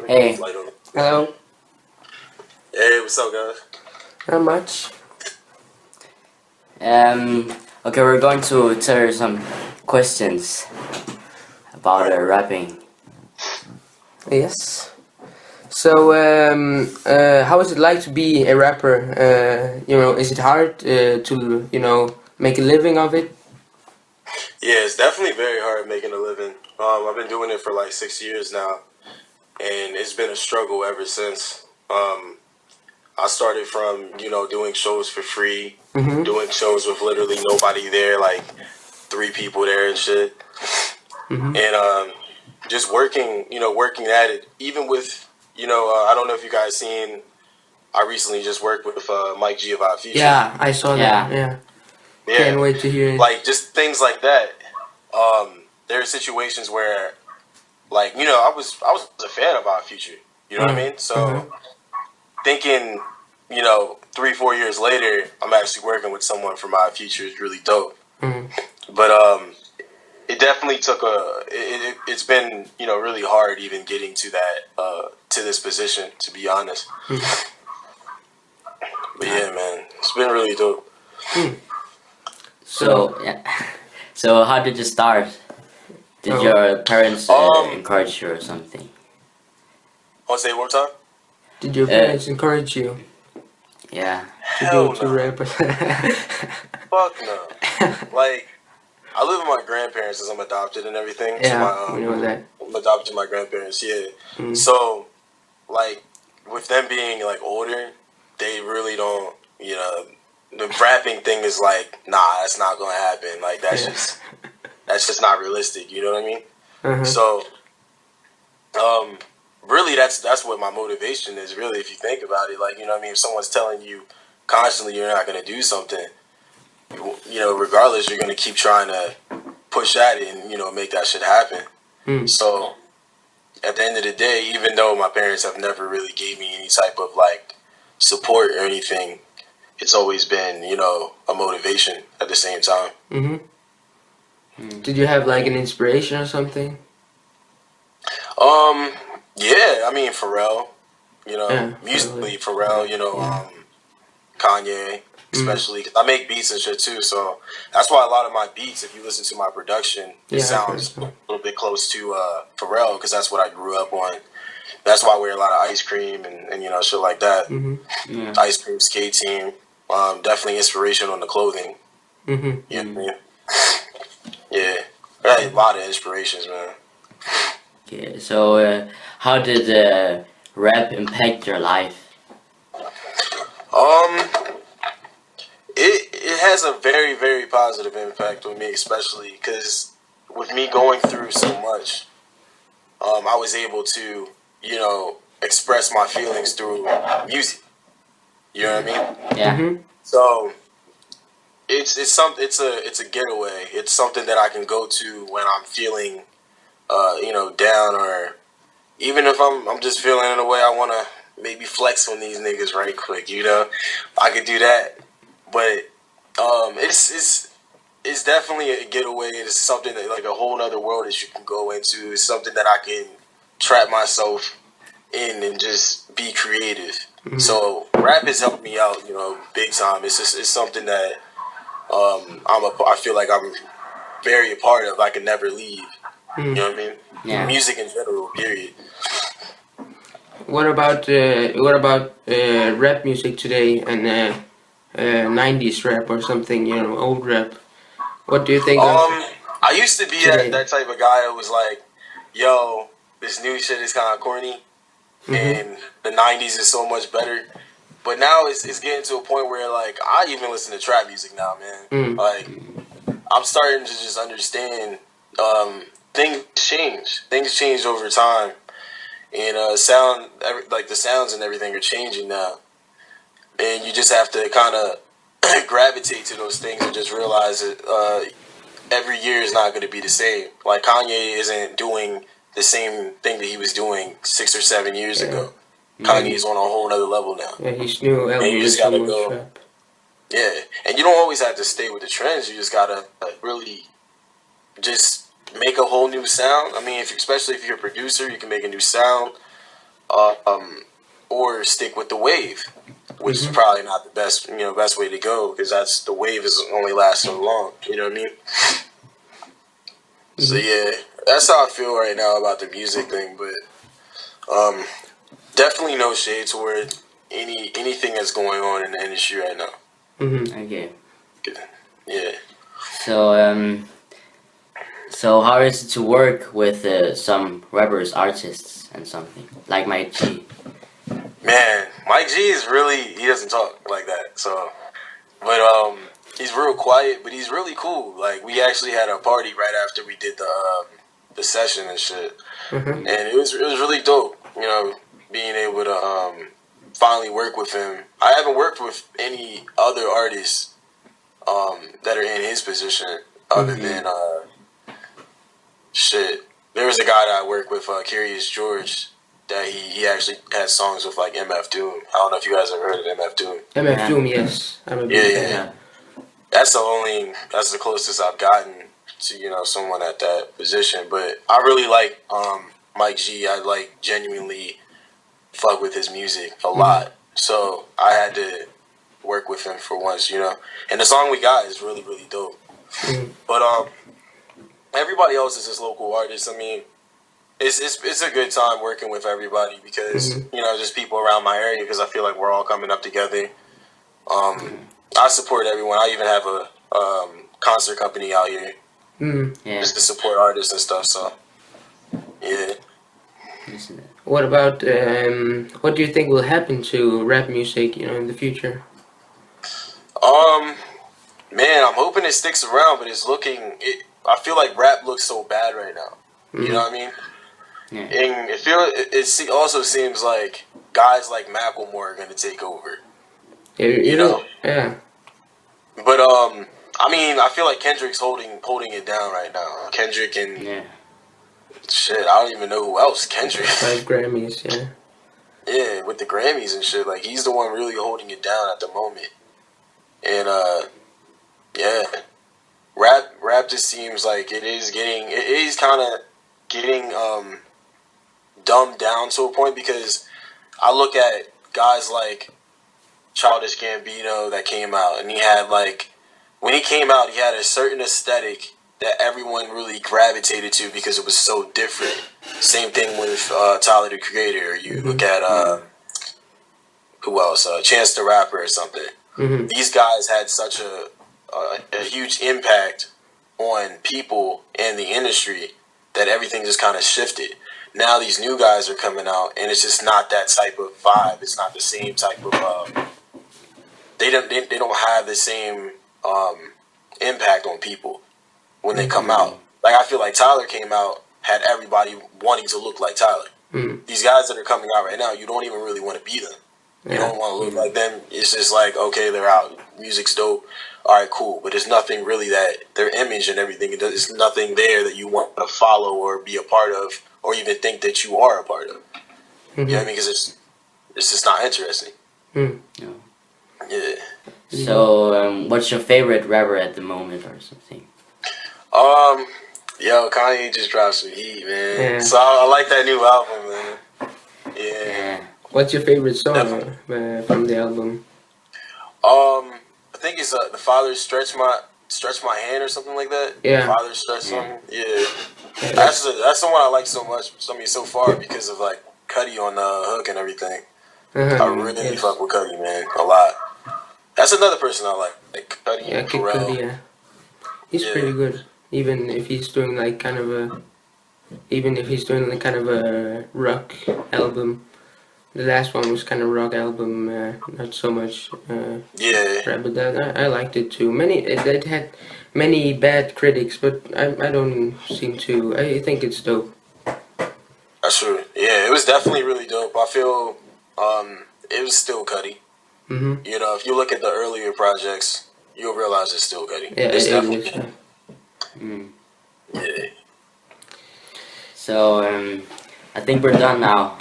Hey. Hello. Hey, what's up, guys? Not much. Okay, we're going to answer some questions about rapping. Yes. So, how is it like to be a rapper? Is it hard to make a living of it? Yeah, it's definitely very hard making a living. I've been doing it for like 6 years now, and it's been a struggle ever since. I started from, doing shows for free, doing shows with literally nobody there, like 3 people there and shit. And just working at it, even with, I don't know if you guys seen, I recently just worked with Myjah feature. Yeah, I saw that. Yeah. Can't wait to hear it. Like, just things like that. There are situations where, like, I was a fan of our future. You know what I mean? So thinking, 3-4 years later, I'm actually working with someone from our future is really dope. But it definitely took it's been really hard even getting to that to this position, to be honest. But yeah, man, it's been really dope. So so how did you start? Did your parents encourage you or something? I'll say it one more time. Did your parents encourage you? Yeah. To rap? Fuck no. Like, I live with my grandparents as I'm adopted and everything. Yeah, so we know that. I'm adopted to my grandparents, yeah. So, like, with them being, like, older, they really don't, the rapping thing is like, nah, that's not gonna happen. Like, that's just not realistic, you know what I mean? So, really, that's what my motivation is, really, if you think about it. Like, you know what I mean? If someone's telling you constantly you're not gonna do something, regardless, you're gonna keep trying to push at it and make that shit happen. So at the end of the day, even though my parents have never really gave me any type of like support or anything, it's always been a motivation at the same time. Did you have like an inspiration or something? Yeah, I mean Pharrell, musically Pharrell, Kanye. Especially because I make beats and shit too, so that's why a lot of my beats, if you listen to my production, it sounds a little bit close to Pharrell, because that's what I grew up on. That's why I wear a lot of ice cream and shit like that. Ice cream, skate team, definitely inspiration on the clothing. You know what I mean? Yeah, I had a lot of inspirations, man. Okay, so how did rap impact your life? It has a very, very positive impact on me, especially because with me going through so much, I was able to, express my feelings through music. You know what I mean? Yeah. So it's a getaway. It's something that I can go to when I'm feeling, down, or even if I'm just feeling in a way I want to maybe flex on these niggas right quick. I could do that. But it's definitely a getaway. It's something that, like, a whole other world that you can go into. It's something that I can trap myself in and just be creative. So rap has helped me out, big time. It's something that I feel like I'm very a part of. I can never leave. You know what I mean? Yeah. Music in general, period. What about rap music today and 90s rap or something, old rap? What do you think of I used to be that type of guy who was like, yo, this new shit is kind of corny, and the 90s is so much better. But now it's getting to a point where, like, I even listen to trap music now, man. Like, I'm starting to just understand things change. Things change over time. And the sounds and everything are changing now. And you just have to kind of gravitate to those things and just realize that every year is not going to be the same. Like, Kanye isn't doing the same thing that he was doing 6 or 7 years ago. Kanye's on a whole other level now. Yeah, his new album is so much rap. Yeah, and you don't always have to stay with the trends. You just gotta really just make a whole new sound. I mean, especially if you're a producer, you can make a new sound. or stick with the wave, which is probably not the best best way to go, because the wave is only lasts so long. You know what I mean? So yeah, that's how I feel right now about the music thing. But definitely no shade toward anything that's going on in the industry right now. Okay. Yeah. So how is it to work with some rappers, artists, and something like Myjah? Man, Mike G is he doesn't talk like that. So, but he's real quiet, but he's really cool. Like, we actually had a party right after we did the session and shit, and it was really dope. You know, being able to finally work with him. I haven't worked with any other artists that are in his position other than shit. There was a guy that I worked with, Curious George, that he actually had songs with like MF Doom. I don't know if you guys ever heard of MF Doom. MF Doom, yes. I'm a big fan. That's the closest I've gotten to someone at that position. But I really like Mike G. I like genuinely fuck with his music a lot. So I had to work with him for once, And the song we got is really, really dope. But everybody else is just local artists. I mean, it's a good time working with everybody because just people around my area, because I feel like we're all coming up together. I support everyone. I even have a concert company out here just to support artists and stuff. So yeah. What about what do you think will happen to rap music, in the future? Man, I'm hoping it sticks around, but I feel like rap looks so bad right now. You know what I mean? Yeah. And it also seems like guys like Macklemore are gonna take over. Yeah. But I mean, I feel like Kendrick's holding it down right now. Kendrick and shit, I don't even know who else. Kendrick. 5 Grammys, yeah. Yeah, with the Grammys and shit, like he's the one really holding it down at the moment. And yeah, rap just seems like it is kind of getting dumbed down to a point, because I look at guys like Childish Gambino that came out, and he had when he came out, he had a certain aesthetic that everyone really gravitated to because it was so different. Same thing with Tyler the Creator. You look at who else? Chance the Rapper or something. These guys had such a huge impact on people and the industry that everything just kind of shifted. Now these new guys are coming out, and it's just not that type of vibe. It's not the same type of. They don't have the same impact on people when they come out. Like, I feel like Tyler came out, had everybody wanting to look like Tyler. These guys that are coming out right now, you don't even really want to be them. You don't want to look like them. It's just like, okay, they're out. Music's dope. All right, cool. But there's nothing really that their image and everything. There's nothing there that you want to follow or be a part of, or even think that you are a part of. You know what I mean? Because it's just not interesting. Yeah. So, what's your favorite rapper at the moment, or something? Yo, Kanye just dropped some heat, man. Yeah. So I like that new album, man. Yeah. What's your favorite song from the album? I think it's the Father Stretch My Hand or something like that. Yeah. Father Stretch something. Yeah. That's the one I like so much. I mean, so far, because of like Cudi on the hook and everything. I really fuck with Cudi, man, a lot. That's another person I like Cudi. Yeah, Kid Cudi, yeah. He's pretty good, even if he's doing kind of a rock album. The last one was kind of rock album, not so much rap, but I liked it too. It had many bad critics, but I don't seem to. I think it's dope. That's true. Yeah, it was definitely really dope. I feel it was still Cudi. If you look at the earlier projects, you'll realize it's still Cudi. Yeah, it's definitely. Yeah. So I think we're done now.